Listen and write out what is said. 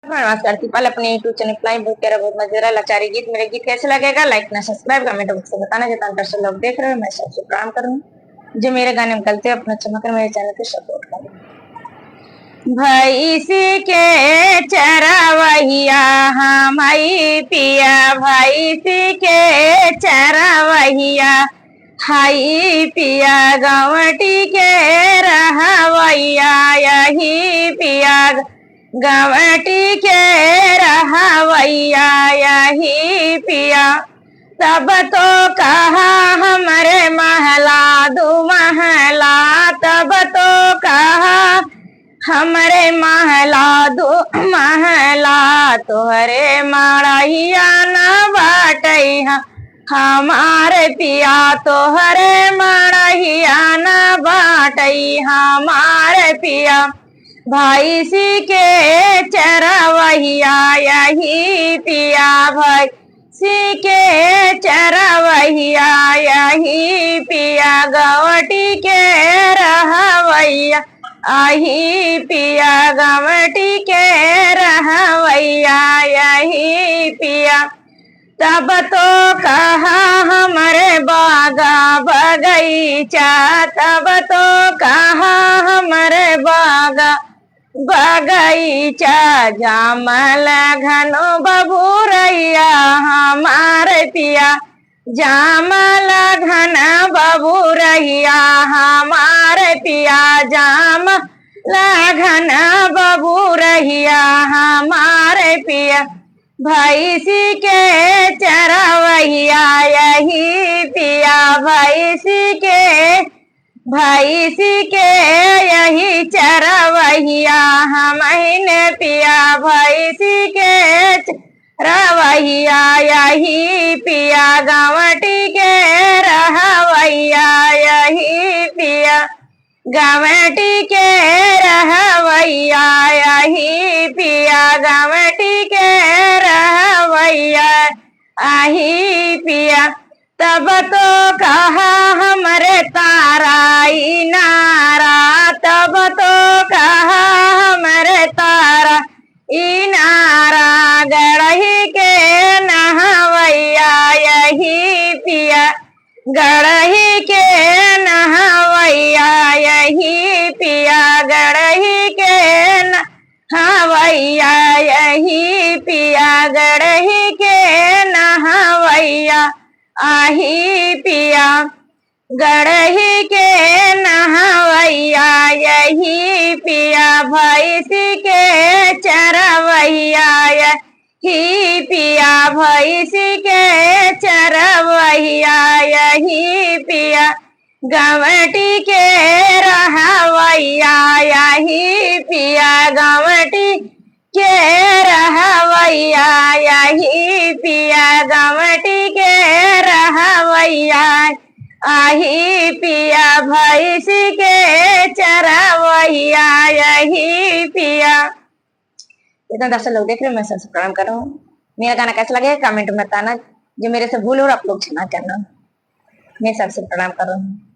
नमस्कार दीपाल अपने YouTube channel flying बहुत प्यारा बहुत मजेदार लाचारी गीत मेरे गीत कैसे लगेगा लाइक ना सब्सक्राइब कमेंट बॉक्स में बताना चाहता हूँ। दर्शक लोग देख रहे हो मैं सबसे प्रणाम करूँ जो मेरे गाने में गलते अपना चमक मेरे चैनल को सपोर्ट करूँ। भैंसी के चरवैया हमारी पिया भैंसी के चरवैया हाई पिया गवटी के रहवैया यही पिया गवटी के रहवैया यही पिया तब तो कहा हमारे महला दू महला तब तो कहा हमारे महला दो महला तोहरे माड़िया न बाटैया हमारे पिया तोहरे माड़िया न बाटई हमारे पिया भैंसी के चरवैया यही पिया भैंसी के चरवैया यही पिया गवटी के रहवैया आही पिया गवटी के रहवैया यही पिया तब तो कहा हमारे बागा बगीचा तब तो कहा हमारे बागा बगीचा जामल घनो बबूरैया हमारे पिया जामल घन बबूरैया हमारे पिया जामल घन बबूरैया हमारे पिया भैंसी के चरवैया यही पिया भैंसी के यही चरवैया हमने पिया भैंसी के चरवैया यही पिया गवटी के रहवैया यही पिया गवटी के रहवैया यही पिया गवटी के रहवैया आही पिया तब तो कहा हमारे ताराई नारा तब तो कहा हमारे तारा इनारा गढ़ही के नहवैया यही पिया गढ़ही के नहवैया यही पिया गढ़ही के नहवैया यही पिया गढ़ही के नहवैया आही पिया गढ़ही के नहवैया यही पिया भैंसी के चरवैया यही पिया भैंसी के चरवैया यही पिया गवटी के रहवैया यही पिया गवटी के रहवैया यही पिया गवटी के रहवैया आही पिया भैंसी के चरवैया यही पिया। इतना दर्शक लोग देख रहे हो मैं सबसे प्रणाम कर रहा हूँ। मेरा गाना कैसा लगे कमेंट में बताना जो मेरे से भूल हो आप लोग क्षमा करना। मैं सबसे प्रणाम कर रहा हूँ।